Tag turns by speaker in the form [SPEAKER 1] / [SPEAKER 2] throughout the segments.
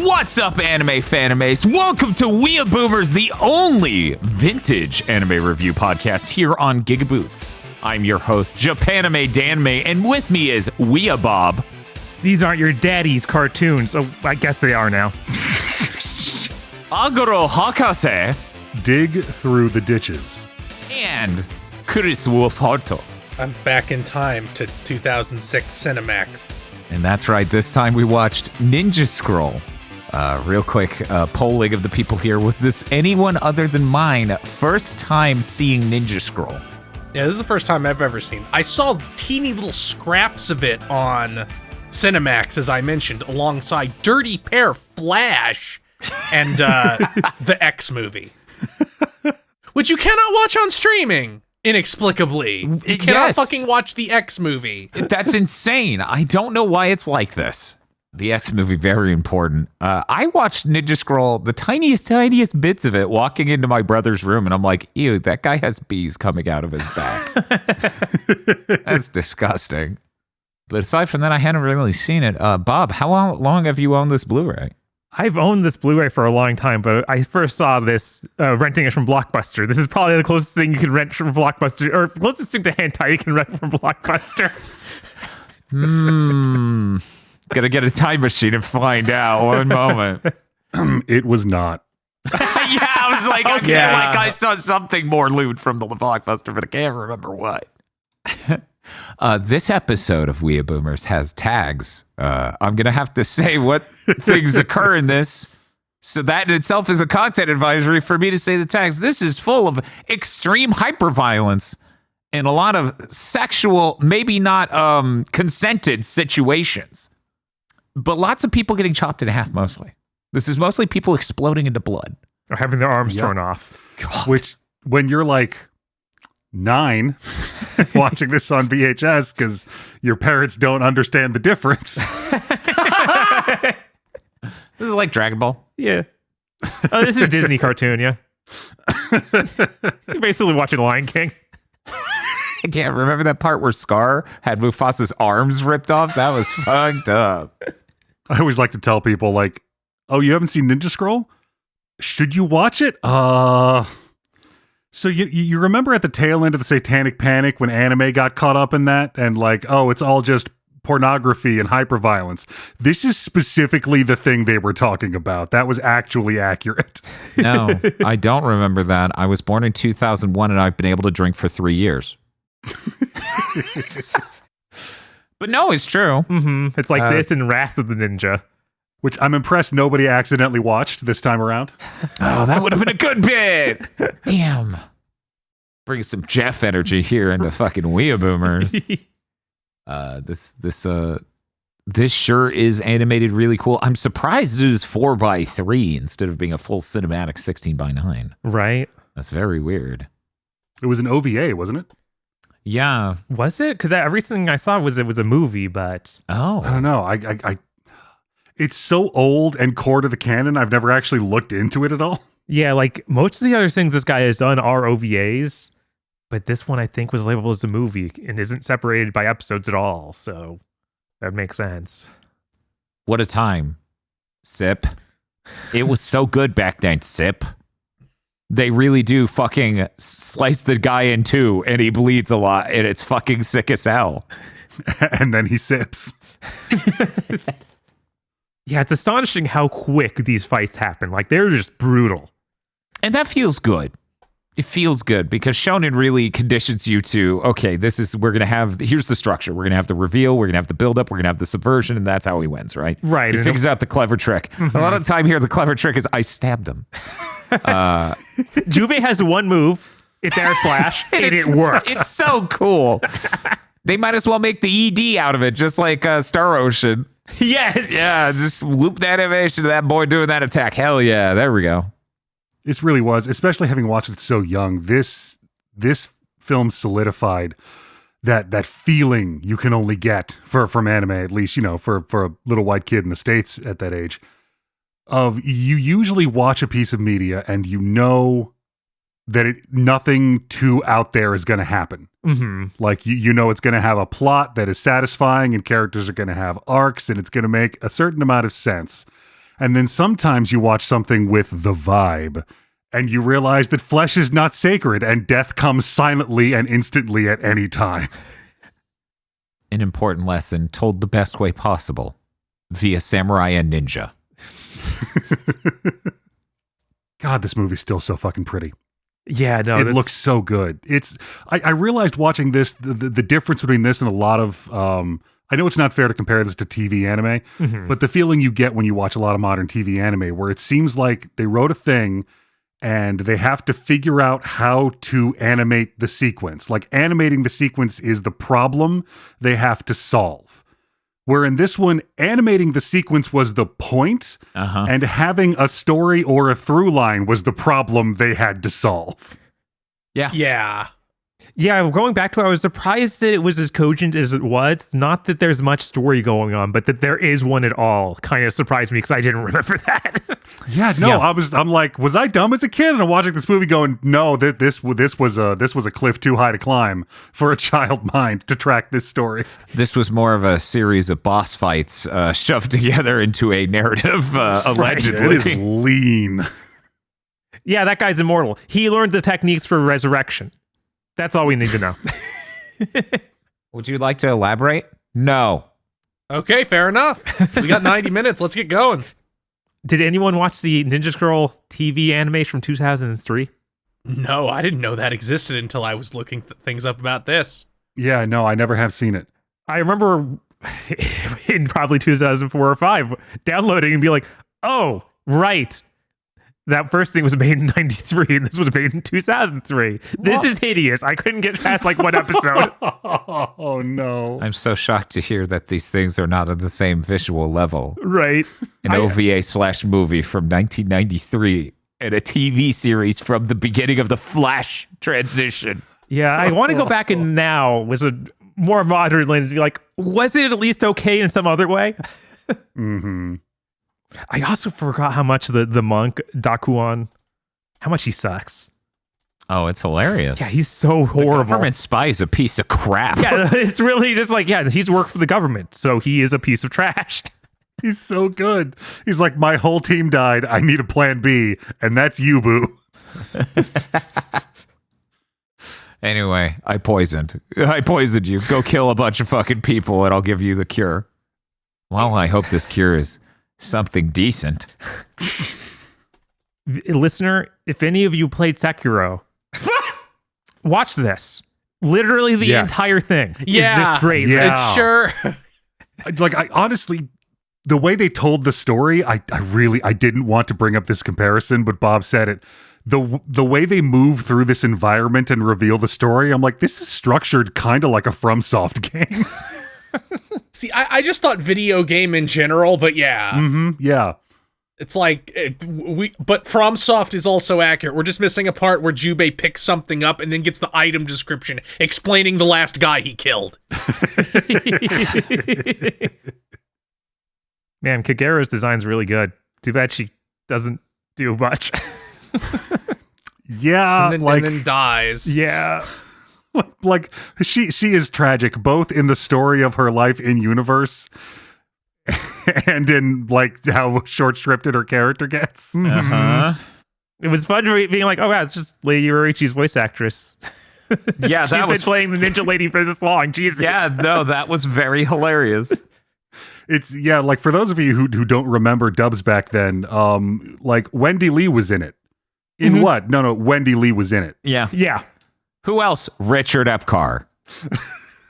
[SPEAKER 1] What's up, anime fanimes? Welcome to WeeaBoomers, the only vintage anime review podcast here on GigaBoots. I'm your host, Japanime Danmei, and with me is WeeaBob.
[SPEAKER 2] These aren't your daddy's cartoons. Oh, I guess they are now.
[SPEAKER 1] Aguro Hakase.
[SPEAKER 3] Dig through the ditches.
[SPEAKER 1] And Chris Wolfharto.
[SPEAKER 4] I'm back in time to 2006 Cinemax.
[SPEAKER 1] And that's right, this time we watched Ninja Scroll. Real quick, polling of the people here. Was this anyone other than mine first time seeing Ninja Scroll?
[SPEAKER 4] Yeah, this is the first time I've ever seen. I saw teeny little scraps of it on Cinemax, as I mentioned, alongside Dirty Pair Flash and the X movie, which you cannot watch on streaming. Inexplicably, you cannot fucking watch the X movie.
[SPEAKER 1] That's insane. I don't know why it's like this. The X movie, very important. I watched Ninja Scroll, the tiniest bits of it, walking into my brother's room, and I'm like, ew, that guy has bees coming out of his back. That's disgusting. But aside from that, I hadn't really seen it. Bob, how long have you owned this Blu-ray?
[SPEAKER 2] I've owned this Blu-ray for a long time, but I first saw this renting it from Blockbuster. This is probably the closest thing you can rent from Blockbuster, or closest thing to hentai you can rent from Blockbuster.
[SPEAKER 1] Gonna get a time machine and find out. One moment.
[SPEAKER 3] It was not.
[SPEAKER 1] Yeah, I was like, okay,
[SPEAKER 4] Yeah.
[SPEAKER 1] like I saw something more lewd from the Blockbuster, but I can't remember what. This episode of WeeaBoomers has tags. I'm going to have to say what things occur in this. So that in itself is a content advisory for me to say the tags. This is full of extreme hyperviolence and a lot of sexual, maybe not consented situations. But lots of people getting chopped in half mostly. This is mostly people exploding into blood.
[SPEAKER 2] Or having their arms torn off.
[SPEAKER 1] God.
[SPEAKER 3] Which, when you're like 9, watching this on VHS because your parents don't understand the difference.
[SPEAKER 1] This is like Dragon Ball.
[SPEAKER 2] Yeah. Oh, this is a Disney cartoon, yeah. You're basically watching Lion King.
[SPEAKER 1] I can't remember that part where Scar had Mufasa's arms ripped off. That was fucked up.
[SPEAKER 3] I always like to tell people, like, oh, you haven't seen Ninja Scroll? Should you watch it? So you remember at the tail end of the Satanic Panic when anime got caught up in that? And like, oh, it's all just pornography and hyperviolence. This is specifically the thing they were talking about. That was actually accurate.
[SPEAKER 1] No, I don't remember that. I was born in 2001 and I've been able to drink for 3 years. But no, it's true.
[SPEAKER 2] Mm-hmm. It's like this and Wrath of the Ninja.
[SPEAKER 3] Which I'm impressed nobody accidentally watched this time around.
[SPEAKER 1] Oh, that would have been a good bit. Damn. Bring some Jeff energy here into fucking WeeaBoomers. This sure is animated really cool. I'm surprised it is 4:3 instead of being a full cinematic 16:9.
[SPEAKER 2] Right?
[SPEAKER 1] That's very weird.
[SPEAKER 3] It was an OVA, wasn't it?
[SPEAKER 1] Yeah.
[SPEAKER 2] Was it? Because everything I saw was it was a movie, but...
[SPEAKER 1] Oh.
[SPEAKER 3] I don't know. I it's so old and core to the canon, I've never actually looked into it at all.
[SPEAKER 2] Yeah, like most of the other things this guy has done are OVAs, but this one I think was labeled as a movie and isn't separated by episodes at all, so that makes sense.
[SPEAKER 1] What a time. Sip. It was so good back then, Sip. They really do fucking slice the guy in two and he bleeds a lot and it's fucking sick as hell.
[SPEAKER 3] And then he sips.
[SPEAKER 2] Yeah, it's astonishing how quick these fights happen. Like, they're just brutal.
[SPEAKER 1] And that feels good. It feels good because Shonen really conditions you to, okay, here's the structure. We're going to have the reveal, we're going to have the buildup, we're going to have the subversion, and that's how he wins, right?
[SPEAKER 2] Right.
[SPEAKER 1] He figures out the clever trick. Mm-hmm. A lot of the time here, the clever trick is I stabbed him.
[SPEAKER 2] Jubei has one move. It's air slash, and it works.
[SPEAKER 1] It's so cool. They might as well make the ED out of it, just like Star Ocean.
[SPEAKER 2] Yes.
[SPEAKER 1] Yeah, just loop that animation to that boy doing that attack. Hell yeah, there we go.
[SPEAKER 3] This really was, especially having watched it so young. This film solidified that feeling you can only get from anime, at least, for a little white kid in the States at that age. Of you usually watch a piece of media and you know that nothing too out there is going to happen.
[SPEAKER 2] Mm-hmm.
[SPEAKER 3] Like, you know it's going to have a plot that is satisfying and characters are going to have arcs and it's going to make a certain amount of sense. And then sometimes you watch something with the vibe, and you realize that flesh is not sacred, and death comes silently and instantly at any time.
[SPEAKER 1] An important lesson told the best way possible, via samurai and ninja.
[SPEAKER 3] God, this movie's still so fucking pretty.
[SPEAKER 2] Yeah, no,
[SPEAKER 3] It looks so good. I realized watching this, the difference between this and a lot of, I know it's not fair to compare this to TV anime, but the feeling you get when you watch a lot of modern TV anime, where it seems like they wrote a thing and they have to figure out how to animate the sequence. Like, animating the sequence is the problem they have to solve. Where in this one, animating the sequence was the point, and having a story or a through line was the problem they had to solve.
[SPEAKER 1] Yeah.
[SPEAKER 4] Yeah.
[SPEAKER 2] Yeah, going back to it, I was surprised that it was as cogent as it was. Not that there's much story going on, but that there is one at all kind of surprised me because I didn't remember that.
[SPEAKER 3] I'm like, was I dumb as a kid? And I'm watching this movie going, no, this was a cliff too high to climb for a child mind to track this story.
[SPEAKER 1] This was more of a series of boss fights shoved together into a narrative, allegedly.
[SPEAKER 3] It is lean.
[SPEAKER 2] Yeah, that guy's immortal. He learned the techniques for resurrection. That's all we need to know.
[SPEAKER 1] Would you like to elaborate? No.
[SPEAKER 4] Okay, fair enough. We got 90 minutes. Let's get going.
[SPEAKER 2] Did anyone watch the Ninja Scroll TV anime from 2003?
[SPEAKER 4] No, I didn't know that existed until I was looking things up about this.
[SPEAKER 3] Yeah, no, I never have seen it.
[SPEAKER 2] I remember in probably 2004 or 5 downloading and be like, oh, right. That first thing was made in 93 and this was made in 2003. This is hideous. I couldn't get past like one episode.
[SPEAKER 3] Oh, no.
[SPEAKER 1] I'm so shocked to hear that these things are not on the same visual level.
[SPEAKER 2] Right.
[SPEAKER 1] An OVA/movie from 1993 and a TV series from the beginning of the Flash transition.
[SPEAKER 2] Yeah, I want to go back and now with a more modern lens be like, was it at least okay in some other way?
[SPEAKER 3] Mm-hmm.
[SPEAKER 2] I also forgot how much the monk, Dakuan, how much he sucks.
[SPEAKER 1] Oh, it's hilarious.
[SPEAKER 2] Yeah, he's so
[SPEAKER 1] The
[SPEAKER 2] horrible.
[SPEAKER 1] government spy is a piece of crap.
[SPEAKER 2] Yeah, it's really just like, yeah, he's worked for the government, so he is a piece of trash.
[SPEAKER 3] He's so good. He's like, my whole team died. I need a plan B, and that's you, boo.
[SPEAKER 1] Anyway, I poisoned you. Go kill a bunch of fucking people and I'll give you the cure. Well, I hope this cure is something decent.
[SPEAKER 2] Listener, if any of you played Sekiro, watch this. Literally the entire thing.
[SPEAKER 4] Yeah.
[SPEAKER 2] It's just great.
[SPEAKER 3] Yeah.
[SPEAKER 4] It's sure.
[SPEAKER 3] Like, I honestly, the way they told the story, I didn't want to bring up this comparison, but Bob said it. The way they move through this environment and reveal the story, I'm like, this is structured kind of like a FromSoft game.
[SPEAKER 4] See, I just thought video game in general, but yeah.
[SPEAKER 3] Mm-hmm. Yeah.
[SPEAKER 4] It's like, but FromSoft is also accurate. We're just missing a part where Jubei picks something up and then gets the item description explaining the last guy he killed.
[SPEAKER 2] Man, Kagera's design's really good. Too bad she doesn't do much.
[SPEAKER 3] Yeah.
[SPEAKER 4] And then dies.
[SPEAKER 2] Yeah.
[SPEAKER 3] Like, she is tragic, both in the story of her life in universe and in, like, how short-shrifted her character gets.
[SPEAKER 1] Uh-huh.
[SPEAKER 2] It was fun being like, oh, yeah, it's just Lady Urichi's voice actress.
[SPEAKER 1] Yeah,
[SPEAKER 2] She's
[SPEAKER 1] that
[SPEAKER 2] been
[SPEAKER 1] was
[SPEAKER 2] playing the ninja lady for this long. Jesus.
[SPEAKER 1] Yeah, no, that was very hilarious.
[SPEAKER 3] It's, yeah, like, for those of you who don't remember dubs back then, like, Wendy Lee was in it. In what? No, Wendy Lee was in it.
[SPEAKER 1] Yeah.
[SPEAKER 2] Yeah.
[SPEAKER 1] Who else? Richard Epcar.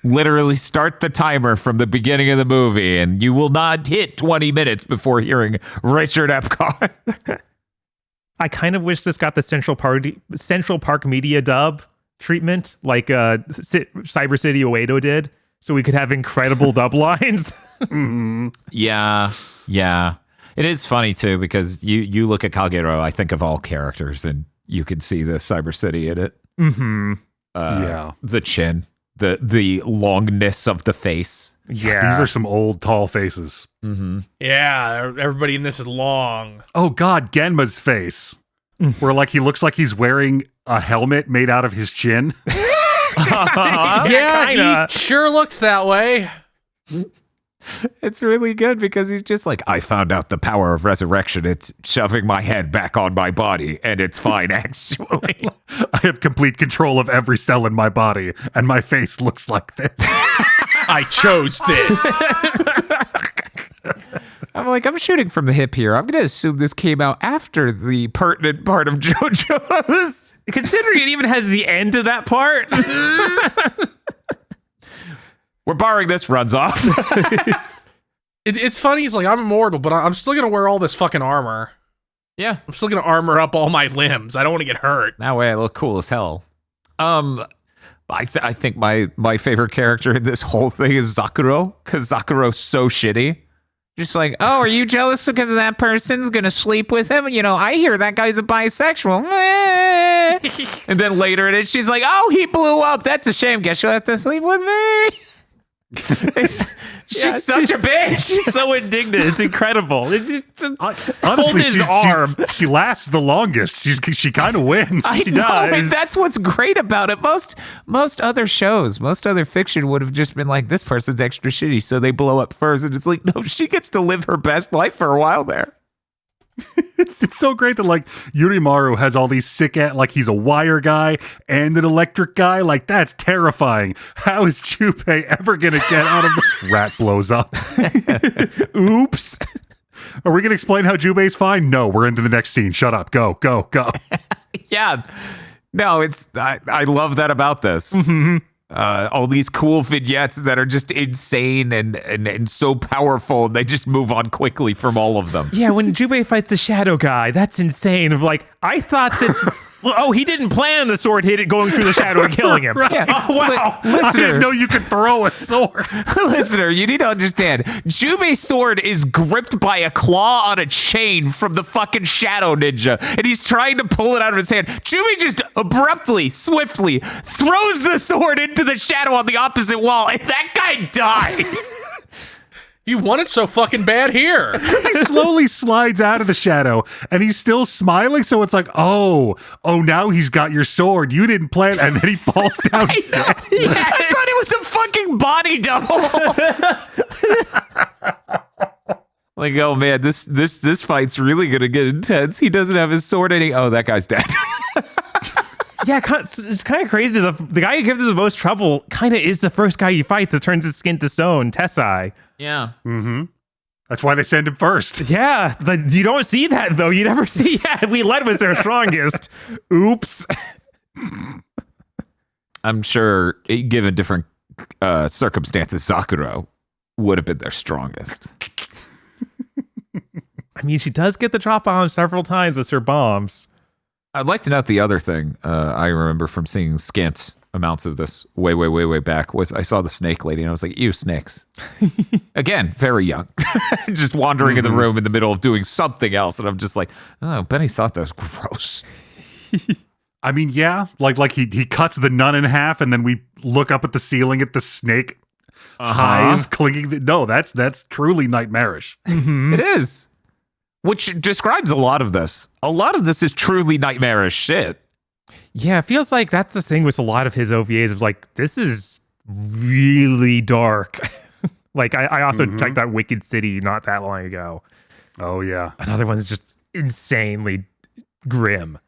[SPEAKER 1] Literally start the timer from the beginning of the movie and you will not hit 20 minutes before hearing Richard Epcar.
[SPEAKER 2] I kind of wish this got the Central Park Media dub treatment like Cyber City Oedo did, so we could have incredible dub lines.
[SPEAKER 1] Yeah. It is funny too because you look at Kagero, I think of all characters, and you can see the Cyber City in it.
[SPEAKER 2] Mm-hmm.
[SPEAKER 3] Yeah.
[SPEAKER 1] The chin, the longness of the face.
[SPEAKER 2] Yeah.
[SPEAKER 3] These are some old, tall faces.
[SPEAKER 1] Mm-hmm.
[SPEAKER 4] Yeah, everybody in this is long.
[SPEAKER 3] Oh, God, Genma's face. Where, like, he looks like he's wearing a helmet made out of his chin.
[SPEAKER 4] Yeah,
[SPEAKER 2] kinda.
[SPEAKER 4] he sure looks that way.
[SPEAKER 1] It's really good because he's just like, I found out the power of resurrection. It's shoving my head back on my body, and it's fine, actually.
[SPEAKER 3] I have complete control of every cell in my body, and my face looks like this.
[SPEAKER 4] I chose this.
[SPEAKER 1] I'm like, I'm shooting from the hip here. I'm going to assume this came out after the pertinent part of JoJo's.
[SPEAKER 2] Considering it even has the end to that part.
[SPEAKER 1] We're borrowing this, runs off.
[SPEAKER 4] It's funny. He's like, I'm immortal, but I'm still gonna wear all this fucking armor.
[SPEAKER 1] Yeah.
[SPEAKER 4] I'm still gonna armor up all my limbs. I don't want to get hurt.
[SPEAKER 1] That way I look cool as hell. I think my favorite character in this whole thing is Zakuro, because Zakuro's so shitty. Just like, oh, are you jealous because that person's gonna sleep with him? You know, I hear that guy's a bisexual. And then later in it, she's like, oh, he blew up. That's a shame. Guess you'll have to sleep with me. She's such a bitch.
[SPEAKER 2] She's so indignant. It's incredible.
[SPEAKER 3] Honestly,
[SPEAKER 2] his arm.
[SPEAKER 3] she lasts the longest. She kind of wins.
[SPEAKER 1] I know, and that's what's great about it. Most other shows, most other fiction would have just been like, this person's extra shitty, so they blow up first. And it's like, no, she gets to live her best life for a while there.
[SPEAKER 3] It's so great that like Yurimaru has all these sick like he's a wire guy and an electric guy. Like that's terrifying. How is Junpei ever gonna get out of the rat blows up? Oops. Are we gonna explain how Junpei's fine? No, we're into the next scene. Shut up. Go.
[SPEAKER 1] Yeah. No, I love that about this. Mm-hmm. All these cool vignettes that are just insane and so powerful, and they just move on quickly from all of them.
[SPEAKER 2] Yeah, when Junpei fights the shadow guy, that's insane. Of like, I thought that, oh, he didn't plan the sword hit it going through the shadow and killing him.
[SPEAKER 1] Right. Yeah.
[SPEAKER 2] Oh, wow.
[SPEAKER 3] I didn't know you could throw a sword.
[SPEAKER 1] Listener, you need to understand, Junpei's sword is gripped by a claw on a chain from the fucking Shadow Ninja, and he's trying to pull it out of his hand. Junpei just abruptly, swiftly throws the sword into the shadow on the opposite wall, and that guy dies.
[SPEAKER 4] You want it so fucking bad here.
[SPEAKER 3] He slowly slides out of the shadow, and he's still smiling. So it's like, oh, now he's got your sword. You didn't plan, and then he falls down.
[SPEAKER 1] I thought it was a fucking body double. Like, oh man, this fight's really gonna get intense. He doesn't have his sword oh, that guy's dead.
[SPEAKER 2] Yeah, it's kind of crazy. The guy who gives him the most trouble kind of is the first guy he fights that turns his skin to stone, Tessai.
[SPEAKER 1] Yeah.
[SPEAKER 3] Mm-hmm. That's why they send him first.
[SPEAKER 2] Yeah, but you don't see that, though. You never see, we led with our strongest. Oops.
[SPEAKER 1] I'm sure, given different circumstances, Sakura would have been their strongest.
[SPEAKER 2] I mean, she does get the drop bomb several times with her bombs.
[SPEAKER 1] I'd like to note the other thing I remember from seeing scant amounts of this way back was I saw the snake lady and I was like, ew, snakes. Again, very young. Just wandering in the room in the middle of doing something else. And I'm just like, oh, Benny thought that was gross.
[SPEAKER 3] I mean, yeah, like he cuts the nun in half and then we look up at the ceiling at the snake hive clinging. No, that's truly nightmarish.
[SPEAKER 2] Mm-hmm.
[SPEAKER 1] It is. Which describes a lot of this. A lot of this is truly nightmarish shit.
[SPEAKER 2] Yeah, it feels like that's the thing with a lot of his OVAs of like, this is really dark. Like, I also checked out Wicked City not that long ago.
[SPEAKER 3] Oh, yeah.
[SPEAKER 2] Another one is just insanely grim.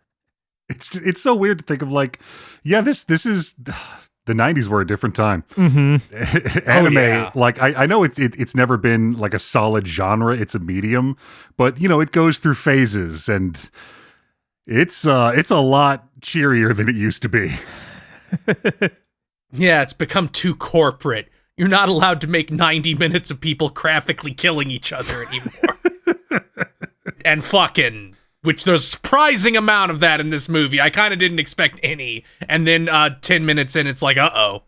[SPEAKER 3] It's so weird to think of like, yeah, this is... The 90s were a different time.
[SPEAKER 2] Mm-hmm.
[SPEAKER 3] Anime, like I know it's never been like a solid genre. It's a medium, but you know it goes through phases, and it's a lot cheerier than it used to be.
[SPEAKER 4] Yeah, it's become too corporate. You're not allowed to make 90 minutes of people graphically killing each other anymore. And fucking... Which there's a surprising amount of that in this movie. I kind of didn't expect any. And then 10 minutes in, it's like, uh-oh.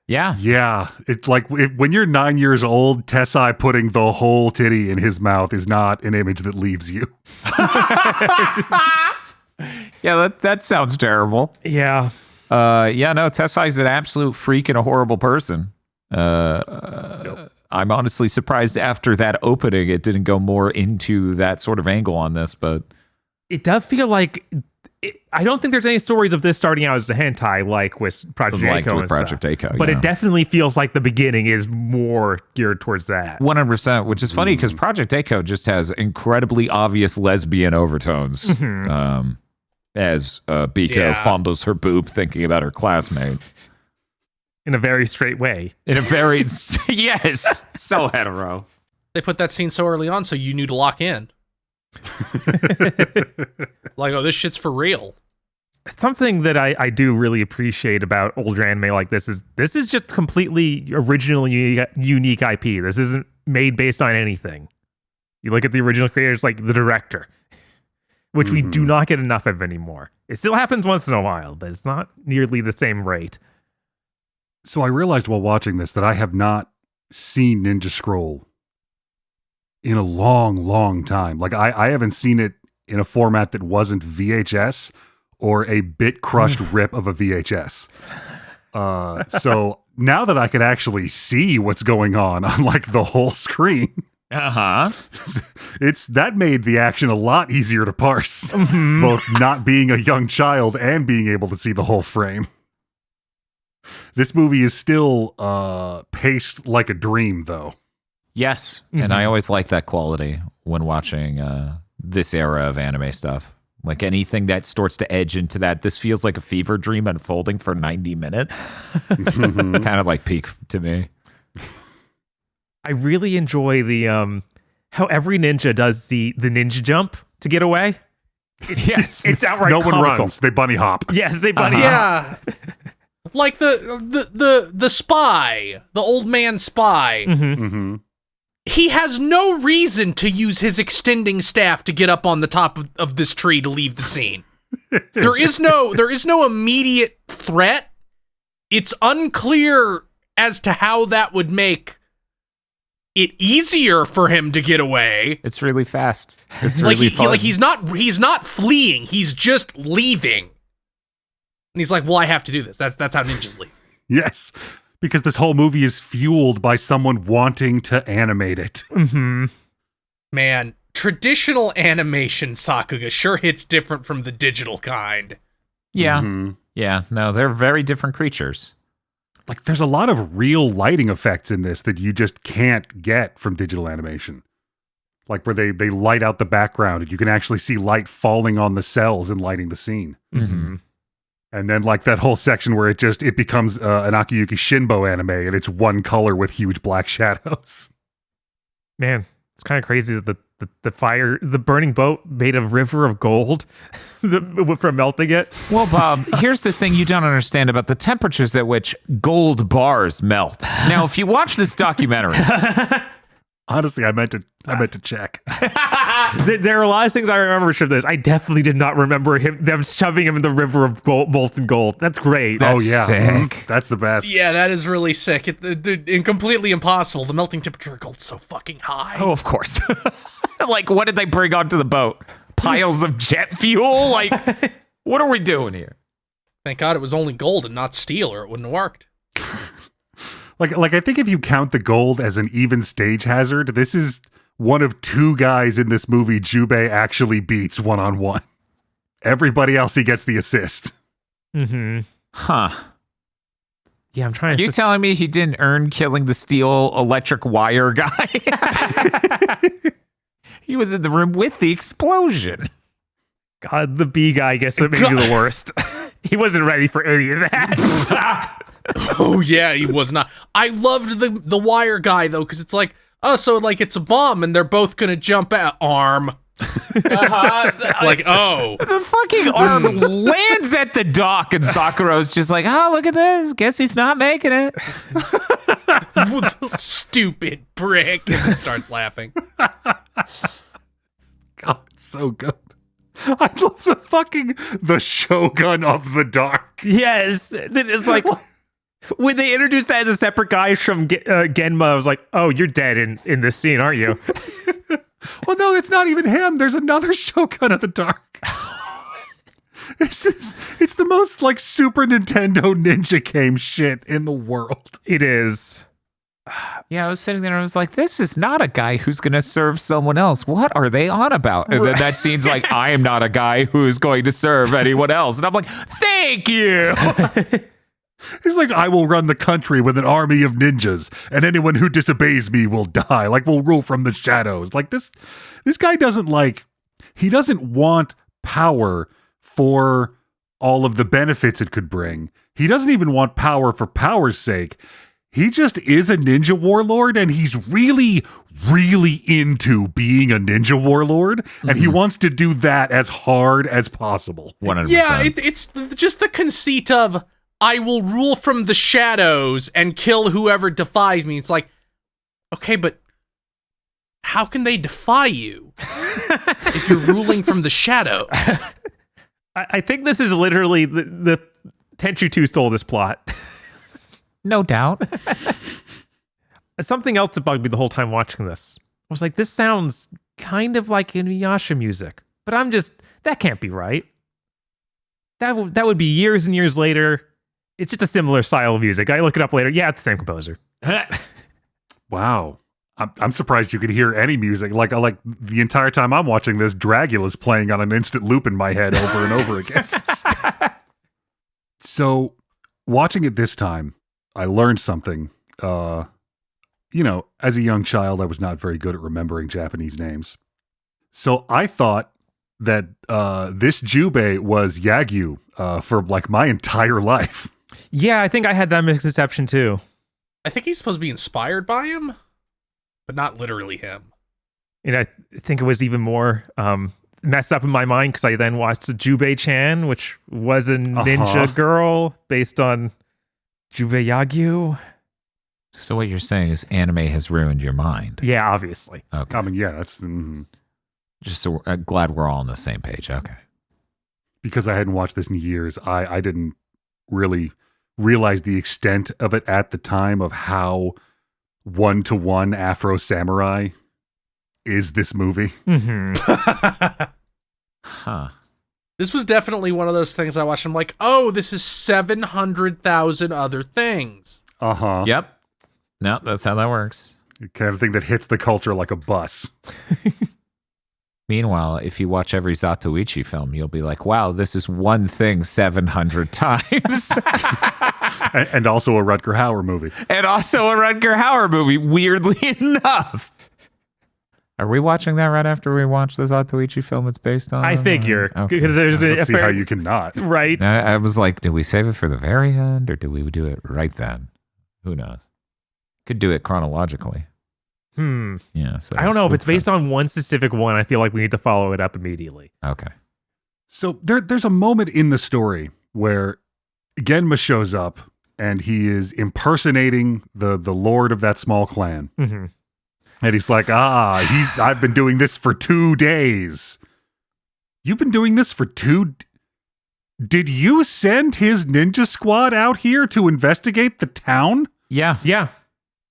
[SPEAKER 1] Yeah.
[SPEAKER 3] Yeah. It's like when you're 9 years old, Tessai putting the whole titty in his mouth is not an image that leaves you.
[SPEAKER 1] Yeah, that sounds terrible.
[SPEAKER 2] Yeah.
[SPEAKER 1] Yeah, no, Tessai's an absolute freak and a horrible person. I'm honestly surprised after that opening it didn't go more into that sort of angle on this, but
[SPEAKER 2] it does feel like I don't think there's any stories of this starting out as a hentai like with Project
[SPEAKER 1] Like
[SPEAKER 2] Eiko
[SPEAKER 1] with
[SPEAKER 2] and
[SPEAKER 1] Project
[SPEAKER 2] stuff.
[SPEAKER 1] Eiko,
[SPEAKER 2] But
[SPEAKER 1] yeah.
[SPEAKER 2] it definitely feels like the beginning is more geared towards that.
[SPEAKER 1] 100%, which is funny because Project Eiko just has incredibly obvious lesbian overtones. As Biko fondles her boob thinking about her classmate.
[SPEAKER 2] In a very straight way.
[SPEAKER 1] In a very, yes, so hetero.
[SPEAKER 4] They put that scene so early on so you knew to lock in. Like, oh, this shit's for real.
[SPEAKER 2] Something that I do really appreciate about older anime like this is just completely original, unique IP. This isn't made based on anything. You look at the original creators, like the director, which we do not get enough of anymore. It still happens once in a while, but it's not nearly the same rate.
[SPEAKER 3] So I realized while watching this that I have not seen Ninja Scroll in a long, long time. Like I haven't seen it in a format that wasn't VHS or a bit crushed rip of a VHS. So now that I can actually see what's going on like the whole screen, that made the action a lot easier to parse. Both not being a young child and being able to see the whole frame. This movie is still paced like a dream, though.
[SPEAKER 1] Yes, and I always like that quality when watching this era of anime stuff. Like anything that starts to edge into that, this feels like a fever dream unfolding for 90 minutes. Kind of like peak to me.
[SPEAKER 2] I really enjoy the how every ninja does the ninja jump to get away.
[SPEAKER 1] Yes,
[SPEAKER 2] It's outright
[SPEAKER 3] No one
[SPEAKER 2] comical.
[SPEAKER 3] runs. They bunny hop.
[SPEAKER 2] Yes, they bunny.
[SPEAKER 4] Yeah. Like the spy, the old man spy. He has no reason to use his extending staff to get up on the top of this tree to leave the scene. There is no immediate threat. It's unclear as to how that would make it easier for him to get away.
[SPEAKER 1] it's really fast. It's
[SPEAKER 4] Like
[SPEAKER 1] really fun.
[SPEAKER 4] he's not fleeing. He's just leaving. And he's like, "Well, I have to do this. That's how ninjas leave."
[SPEAKER 3] Yes, because this whole movie is fueled by someone wanting to animate it.
[SPEAKER 4] Man, traditional animation Sakuga sure hits different from the digital kind.
[SPEAKER 1] Yeah, yeah. No, they're very different creatures.
[SPEAKER 3] Like, there's a lot of real lighting effects in this that you just can't get from digital animation. Like where they light out the background and you can actually see light falling on the cells and lighting the scene. And then like that whole section where it becomes an Akiyuki Shinbo anime and it's one color with huge black shadows.
[SPEAKER 2] Man, it's kind of crazy that the burning boat made of river of gold from melting it.
[SPEAKER 1] Well, Bob, here's the thing you don't understand about the temperatures at which gold bars melt. Now, if you watch this documentary,
[SPEAKER 3] Honestly, I meant to check.
[SPEAKER 2] There are a lot of things I remember from this. I definitely did not remember them shoving him in the river of molten gold. That's great.
[SPEAKER 1] That's
[SPEAKER 3] oh yeah,
[SPEAKER 1] sick.
[SPEAKER 3] That's the best.
[SPEAKER 4] Yeah, that is really sick. And completely impossible. The melting temperature of gold's so fucking high.
[SPEAKER 1] oh, of course. Like, what did they bring onto the boat? Piles of jet fuel? Like, what are we doing here?
[SPEAKER 4] Thank God it was only gold and not steel, or it wouldn't have worked.
[SPEAKER 3] Like I think if you count the gold as an even stage hazard, this is one of two guys in this movie Jubei actually beats one-on-one. Everybody else, he gets the assist.
[SPEAKER 1] Huh.
[SPEAKER 2] Yeah, I'm trying
[SPEAKER 1] Are
[SPEAKER 2] to...
[SPEAKER 1] you telling me he didn't earn killing the steel electric wire guy? He was in the room with the explosion.
[SPEAKER 2] God, the B guy gets maybe the worst. He wasn't ready for any of that.
[SPEAKER 4] Oh yeah, he was not. I loved the wire guy though, because it's like, oh, so like it's a bomb and they're both gonna jump out. Arm. It's like, oh,
[SPEAKER 1] The fucking arm lands at the dock and Sakuro's just like, oh, look at this. Guess he's not making it.
[SPEAKER 4] stupid prick, and then starts laughing.
[SPEAKER 3] God, it's so good. I love the Shogun of the Dark.
[SPEAKER 2] Yes. It's like... When they introduced that as a separate guy from Genma, I was like, oh, you're dead in this scene, aren't you?
[SPEAKER 3] Well, no, it's not even him. There's another Shogun of the Dark. It's the most like Super Nintendo Ninja game shit in the world.
[SPEAKER 2] It is.
[SPEAKER 1] Yeah, I was sitting there and I was like, this is not a guy who's going to serve someone else. What are they on about? And then that scene's like, I am not a guy who is going to serve anyone else. And I'm like, thank you.
[SPEAKER 3] He's like, I will run the country with an army of ninjas, and anyone who disobeys me will die. Like, we'll rule from the shadows. Like, this guy doesn't he doesn't want power for all of the benefits it could bring. He doesn't even want power for power's sake. He just is a ninja warlord, and he's really, really into being a ninja warlord, and he wants to do that as hard as possible.
[SPEAKER 1] 100%.
[SPEAKER 4] Yeah, it's just the conceit of, I will rule from the shadows and kill whoever defies me. It's like, okay, but how can they defy you if you're ruling from the shadows?
[SPEAKER 2] I think this is literally the Tenchu 2 stole this plot.
[SPEAKER 1] No doubt.
[SPEAKER 2] Something else that bugged me the whole time watching this. I was like, this sounds kind of like Inuyasha music, but that can't be right. That would be years and years later. It's just a similar style of music. I look it up later. Yeah, it's the same composer.
[SPEAKER 3] Wow. I'm surprised you could hear any music. Like the entire time I'm watching this, Dragula's playing on an instant loop in my head over and over again. So, watching it this time, I learned something. As a young child, I was not very good at remembering Japanese names. So I thought that this Jubei was Yagyu for like my entire life.
[SPEAKER 2] Yeah, I think I had that misconception too.
[SPEAKER 4] I think he's supposed to be inspired by him, but not literally him.
[SPEAKER 2] And I think it was even more messed up in my mind because I then watched Jubei-chan, which was a ninja girl based on Jubei Yagyu.
[SPEAKER 1] So what you're saying is anime has ruined your mind.
[SPEAKER 2] Yeah, obviously.
[SPEAKER 1] Okay.
[SPEAKER 3] I mean, yeah, that's
[SPEAKER 1] Just so glad we're all on the same page. Okay.
[SPEAKER 3] because I hadn't watched this in years. I didn't really realize the extent of it at the time of how one-to-one Afro Samurai is this movie.
[SPEAKER 2] Mm-hmm.
[SPEAKER 1] Huh.
[SPEAKER 4] This was definitely one of those things I watched. I'm like, oh, this is 700,000 other things.
[SPEAKER 3] Uh-huh.
[SPEAKER 1] Yep. No, that's how that works.
[SPEAKER 3] The kind of thing that hits the culture like a bus.
[SPEAKER 1] Meanwhile, if you watch every Zatoichi film, you'll be like, wow, this is one thing 700 times.
[SPEAKER 3] And also a Rutger Hauer movie.
[SPEAKER 1] And also a Rutger Hauer movie, weirdly enough. Are we watching that right after we watch the Zatoichi film it's based on?
[SPEAKER 2] I figure.
[SPEAKER 1] Okay.
[SPEAKER 2] Because there's
[SPEAKER 3] Let's see how you can not.
[SPEAKER 2] Right.
[SPEAKER 1] I was like, do we save it for the very end or do we do it right then? Who knows? Could do it chronologically. Yeah. So
[SPEAKER 2] I don't know if it's based on one specific one. I feel like we need to follow it up immediately.
[SPEAKER 1] Okay.
[SPEAKER 3] So there's a moment in the story where Genma shows up and he is impersonating the lord of that small clan.
[SPEAKER 2] Mm-hmm.
[SPEAKER 3] And he's like, I've been doing this for 2 days. You've been doing this for Did you send his ninja squad out here to investigate the town?
[SPEAKER 1] Yeah.
[SPEAKER 2] Yeah.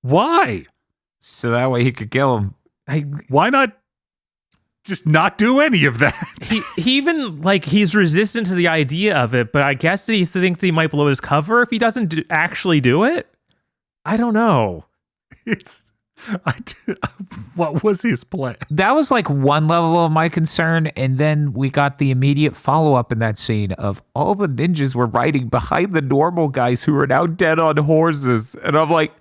[SPEAKER 3] Why?
[SPEAKER 1] So that way he could kill him.
[SPEAKER 3] Why not just not do any of that?
[SPEAKER 2] He even, he's resistant to the idea of it, but I guess he thinks he might blow his cover if he doesn't actually do it. I don't know.
[SPEAKER 3] What was his plan?
[SPEAKER 1] That was like one level of my concern, and then we got the immediate follow-up in that scene of all the ninjas were riding behind the normal guys who are now dead on horses, and I'm like,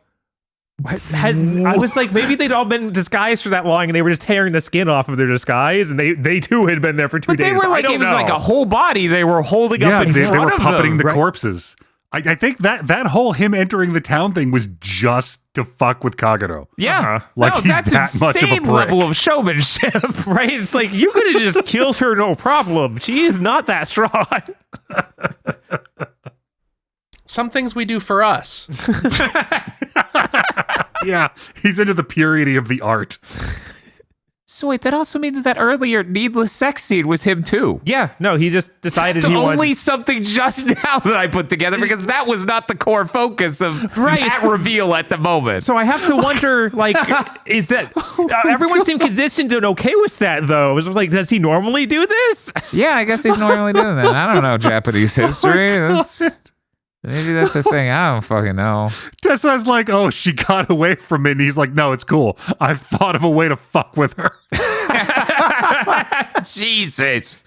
[SPEAKER 2] I was like, maybe they'd all been disguised for that long, and they were just tearing the skin off of their disguise, and they too had been there for 2
[SPEAKER 1] but
[SPEAKER 2] days.
[SPEAKER 1] they were like, it was like a whole body they were holding up in
[SPEAKER 3] they
[SPEAKER 1] front
[SPEAKER 3] were
[SPEAKER 1] of
[SPEAKER 3] puppeting
[SPEAKER 1] them.
[SPEAKER 3] the corpses. I think that whole him entering the town thing was just to fuck with Kagero.
[SPEAKER 1] Yeah,
[SPEAKER 3] Like,
[SPEAKER 1] no,
[SPEAKER 3] he's
[SPEAKER 1] that's
[SPEAKER 3] that much of a
[SPEAKER 1] insane
[SPEAKER 3] prick.
[SPEAKER 1] level of showmanship.
[SPEAKER 2] Right? It's like, you could have just killed her, no problem. She is not that strong.
[SPEAKER 4] Some things we do for us.
[SPEAKER 3] Yeah, he's into the purity of the art.
[SPEAKER 1] So wait, that also means that earlier needless sex scene was him too.
[SPEAKER 2] Yeah, no, he just decided
[SPEAKER 1] It's
[SPEAKER 2] he
[SPEAKER 1] only
[SPEAKER 2] wanted...
[SPEAKER 1] something just now that I put together because that was not the core focus of that reveal at the moment.
[SPEAKER 2] So I have to wonder, is that... everyone seemed consistent and okay with that, though. It was like, does he normally do this?
[SPEAKER 1] Yeah, I guess he's normally doing that. I don't know Japanese history. There's Maybe that's the thing. I don't fucking know.
[SPEAKER 3] Tessa's like, oh, she got away from it. And he's like, no, it's cool. I've thought of a way to fuck with her.
[SPEAKER 1] Jesus.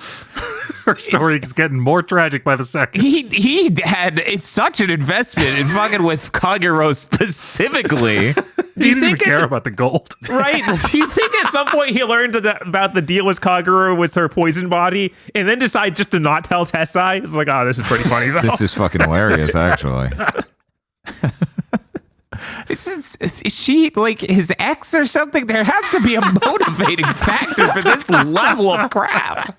[SPEAKER 3] Her story is getting more tragic by the second.
[SPEAKER 1] He had it's such an investment in fucking with Kagero specifically.
[SPEAKER 3] He didn't even care about the gold.
[SPEAKER 2] Right? Do you think at some point he learned about the deal with Kagero with her poison body and then decide just to not tell Tessai? It's like, oh, this is pretty funny though.
[SPEAKER 1] This is fucking hilarious, actually. Is she like his ex or something? There has to be a motivating factor for this level of craft.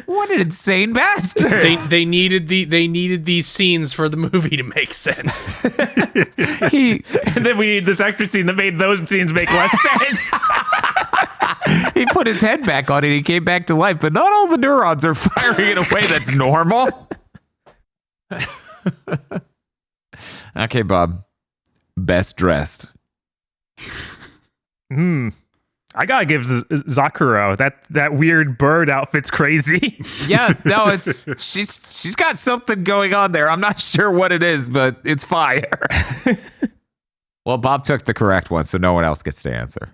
[SPEAKER 1] What an insane bastard!
[SPEAKER 4] They needed these scenes for the movie to make sense.
[SPEAKER 2] And then we need this extra scene that made those scenes make less sense.
[SPEAKER 1] He put his head back on it. He came back to life, but not all the neurons are firing in a way that's normal. Okay, Bob. Best dressed.
[SPEAKER 2] I gotta give Zakuro that weird bird outfit's crazy.
[SPEAKER 1] Yeah, no, she's got something going on there. I'm not sure what it is, but it's fire. Well, Bob took the correct one, so no one else gets to answer.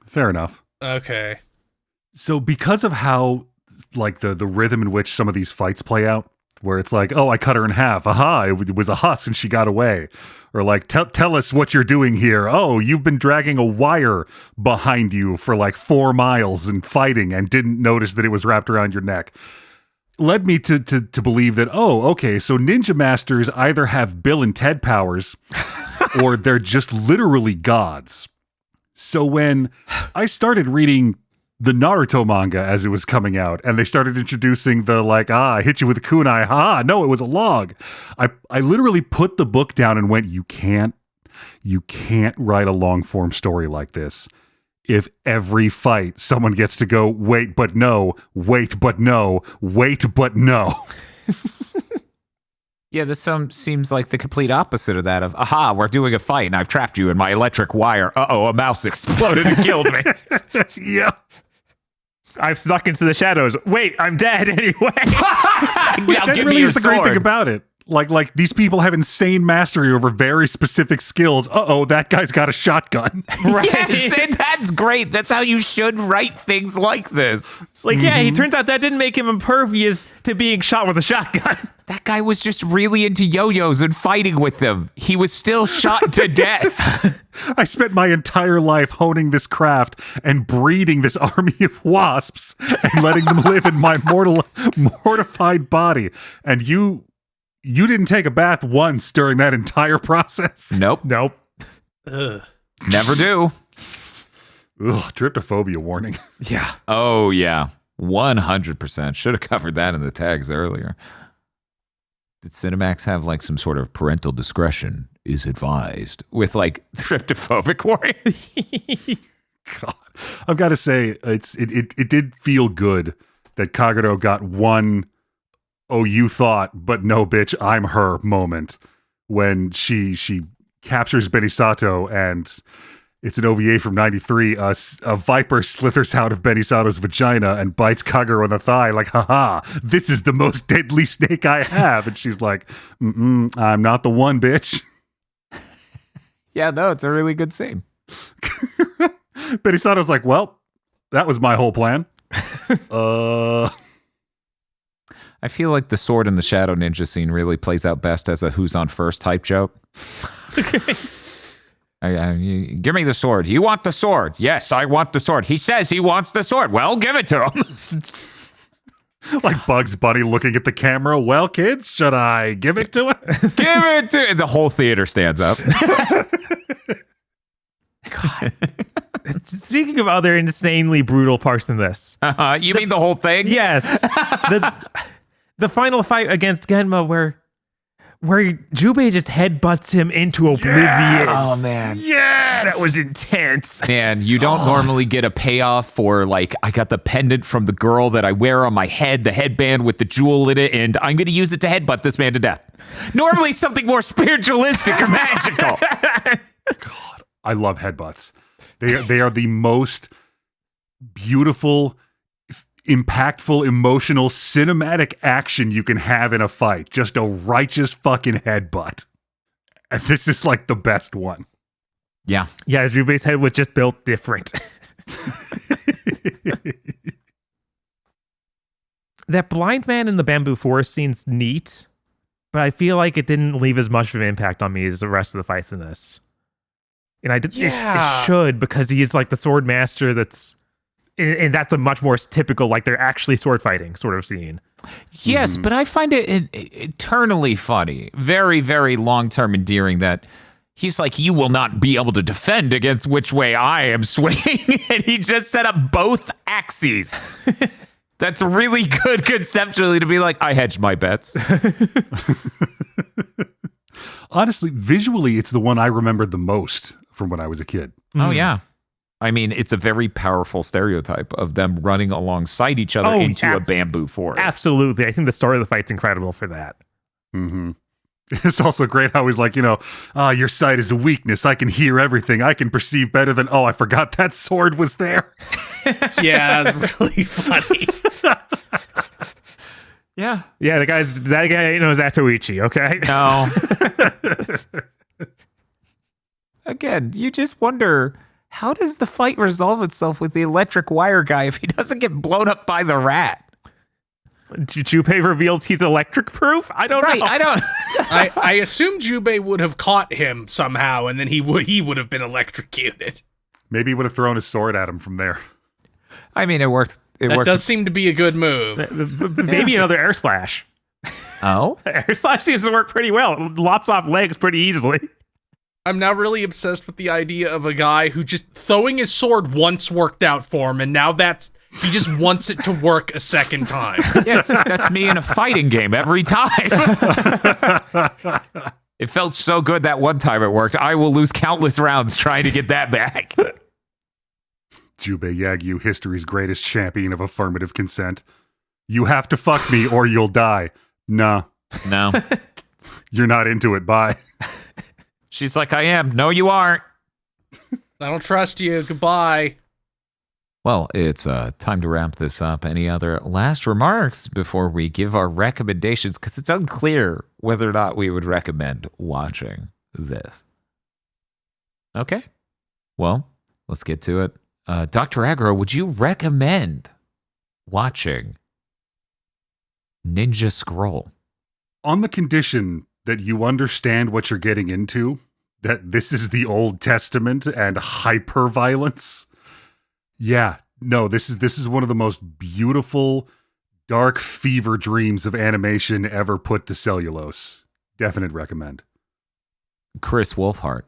[SPEAKER 3] Fair enough.
[SPEAKER 4] Okay.
[SPEAKER 3] So because of how, like, the rhythm in which some of these fights play out, where it's like, oh, I cut her in half. Aha, it was a husk and she got away. Or like, tell us what you're doing here. Oh, you've been dragging a wire behind you for like 4 miles and fighting and didn't notice that it was wrapped around your neck. Led me to believe that, oh, okay, so ninja masters either have Bill and Ted powers or they're just literally gods. So when I started reading the Naruto manga as it was coming out, and they started introducing the like, I hit you with a kunai, no, it was a log. I literally put the book down and went, you can't write a long form story like this. If every fight someone gets to go, wait, but no, wait, but no, wait, but no.
[SPEAKER 1] Yeah, this seems like the complete opposite of that of, aha, we're doing a fight and I've trapped you in my electric wire. Uh-oh, a mouse exploded and killed me.
[SPEAKER 3] Yeah.
[SPEAKER 2] I've snuck into the shadows. Wait, I'm dead anyway.
[SPEAKER 1] Now
[SPEAKER 3] That
[SPEAKER 1] give
[SPEAKER 3] really
[SPEAKER 1] me your
[SPEAKER 3] is the great
[SPEAKER 1] sword.
[SPEAKER 3] thing about it. Like these people have insane mastery over very specific skills. Uh-oh, that guy's got a shotgun.
[SPEAKER 2] Right?
[SPEAKER 1] Yes, and that's great. That's how you should write things like this.
[SPEAKER 2] It's like, yeah, he turns out that didn't make him impervious to being shot with a shotgun.
[SPEAKER 1] That guy was just really into yo-yos and fighting with them. He was still shot to death.
[SPEAKER 3] I spent my entire life honing this craft and breeding this army of wasps and letting them live in my mortified body. And you didn't take a bath once during that entire process.
[SPEAKER 1] Nope.
[SPEAKER 4] Ugh.
[SPEAKER 1] Never do.
[SPEAKER 3] Ugh, tryptophobia warning.
[SPEAKER 2] Yeah.
[SPEAKER 1] Oh, yeah. 100%. Should have covered that in the tags earlier. Did Cinemax have like some sort of parental discretion is advised with like tryptophobic warning?
[SPEAKER 3] God, I've got to say, it did feel good that Kagero got one, oh, you thought, but no, bitch, I'm her moment when she captures Benisato, and it's an OVA from 93. A viper slithers out of Benisato's vagina and bites Kagero on the thigh like, haha, this is the most deadly snake I have. And she's like, I'm not the one, bitch.
[SPEAKER 1] Yeah, no, it's a really good scene.
[SPEAKER 3] Benisato's like, well, that was my whole plan.
[SPEAKER 1] I feel like the sword and the shadow ninja scene really plays out best as a who's on first type joke. Give me the sword. You want the sword? Yes, I want the sword. He says he wants the sword. Well, give it to him.
[SPEAKER 3] Like Bugs Bunny looking at the camera. Well, kids, should I give it to him?
[SPEAKER 1] Give it to him. The whole theater stands up.
[SPEAKER 2] Speaking of other insanely brutal parts in this.
[SPEAKER 1] You mean the whole thing?
[SPEAKER 2] Yes. The final fight against Genma where Jubei just headbutts him into oblivion.
[SPEAKER 1] Oh, man.
[SPEAKER 3] Yes!
[SPEAKER 2] That was intense.
[SPEAKER 1] Man, you don't normally get a payoff for, like, I got the pendant from the girl that I wear on my head, the headband with the jewel in it, and I'm going to use it to headbutt this man to death. Normally, it's something more spiritualistic or magical.
[SPEAKER 3] God, I love headbutts. They are the most beautiful, impactful, emotional, cinematic action you can have in a fight. Just a righteous fucking headbutt. And this is like the best one.
[SPEAKER 1] Yeah.
[SPEAKER 2] Yeah, Jubei's head was just built different. That blind man in the bamboo forest scene's neat, but I feel like it didn't leave as much of an impact on me as the rest of the fights in this. And I did. It should, because he is like the sword master. And that's a much more typical, like they're actually sword fighting sort of scene.
[SPEAKER 1] Yes, but I find it eternally funny, very, very long-term endearing that he's like, you will not be able to defend against which way I am swinging. And he just set up both axes. That's really good conceptually to be like, I hedge my bets.
[SPEAKER 3] Honestly, visually, it's the one I remembered the most from when I was a kid.
[SPEAKER 1] Oh, yeah. I mean, it's a very powerful stereotype of them running alongside each other into a bamboo forest.
[SPEAKER 2] Absolutely. I think the story of the fight's incredible for that.
[SPEAKER 3] Mm-hmm. It's also great how he's like, your sight is a weakness. I can hear everything. I can perceive better than, I forgot that sword was there.
[SPEAKER 4] Yeah, that's really funny.
[SPEAKER 1] Yeah.
[SPEAKER 2] Yeah, that guy knows Atoichi, okay?
[SPEAKER 1] No. Again, you just wonder, how does the fight resolve itself with the electric wire guy if he doesn't get blown up by the rat?
[SPEAKER 2] Jubei reveals he's electric proof? I don't know.
[SPEAKER 1] I don't.
[SPEAKER 4] I assume Jubei would have caught him somehow, and then he would have been electrocuted.
[SPEAKER 3] Maybe he would have thrown his sword at him from there.
[SPEAKER 1] I mean, it works.
[SPEAKER 4] That does seem to be a good move.
[SPEAKER 2] Maybe another air slash.
[SPEAKER 1] Oh?
[SPEAKER 2] Air slash seems to work pretty well. It lops off legs pretty easily.
[SPEAKER 4] I'm now really obsessed with the idea of a guy who just throwing his sword once worked out for him, and now he just wants it to work a second time.
[SPEAKER 1] Yeah, that's me in a fighting game every time. It felt so good that one time it worked. I will lose countless rounds trying to get that back.
[SPEAKER 3] Jubei Yagyu, history's greatest champion of affirmative consent. You have to fuck me or you'll die. Nah.
[SPEAKER 1] No.
[SPEAKER 3] You're not into it. Bye.
[SPEAKER 1] She's like, I am. No, you aren't.
[SPEAKER 4] I don't trust you. Goodbye.
[SPEAKER 1] Well, it's time to wrap this up. Any other last remarks before we give our recommendations? Because it's unclear whether or not we would recommend watching this. Okay. Well, let's get to it. Dr. Agro, would you recommend watching Ninja Scroll?
[SPEAKER 3] On the condition that you understand what you're getting into, that this is the Old Testament and hyper-violence. Yeah, no, this is one of the most beautiful, dark fever dreams of animation ever put to cellulose. Definite recommend.
[SPEAKER 1] Chris Wolfhart.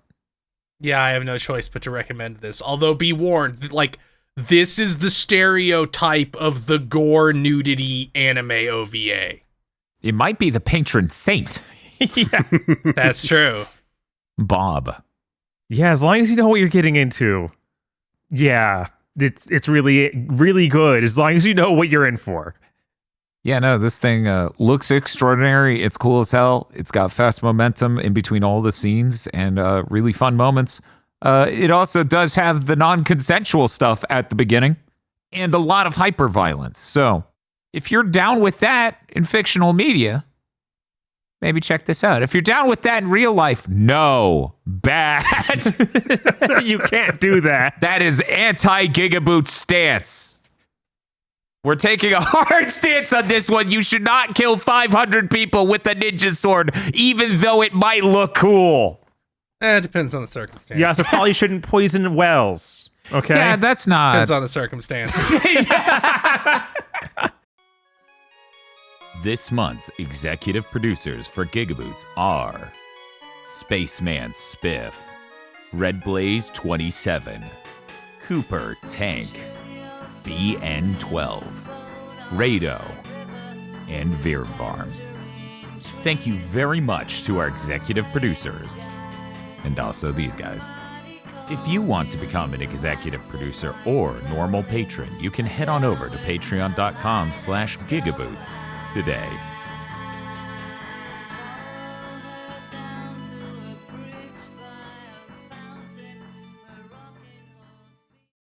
[SPEAKER 4] Yeah, I have no choice but to recommend this. Although, be warned, this is the stereotype of the gore nudity anime OVA.
[SPEAKER 1] It might be the patron saint.
[SPEAKER 2] Yeah.
[SPEAKER 4] That's true.
[SPEAKER 1] Bob.
[SPEAKER 2] Yeah, as long as you know what you're getting into. Yeah, it's really, really good. As long as you know what you're in for.
[SPEAKER 1] Yeah, no, this thing looks extraordinary. It's cool as hell. It's got fast momentum in between all the scenes and really fun moments. It also does have the non-consensual stuff at the beginning and a lot of hyper-violence. So if you're down with that in fictional media, maybe check this out. If you're down with that in real life, no, bad.
[SPEAKER 2] You can't do that.
[SPEAKER 1] That is anti-GigaBoots stance. We're taking a hard stance on this one. You should not kill 500 people with a ninja sword, even though it might look cool.
[SPEAKER 4] It depends on the circumstance.
[SPEAKER 2] You also probably shouldn't poison wells. Okay?
[SPEAKER 1] Yeah, that's not...
[SPEAKER 4] Depends on the circumstances.
[SPEAKER 1] This month's executive producers for GigaBoots are Spaceman Spiff, Red Blaze 27, Cooper Tank, BN12, Rado, and Veervarm. Thank you very much to our executive producers, and also these guys. If you want to become an executive producer or normal patron, you can head on over to patreon.com/gigaboots today.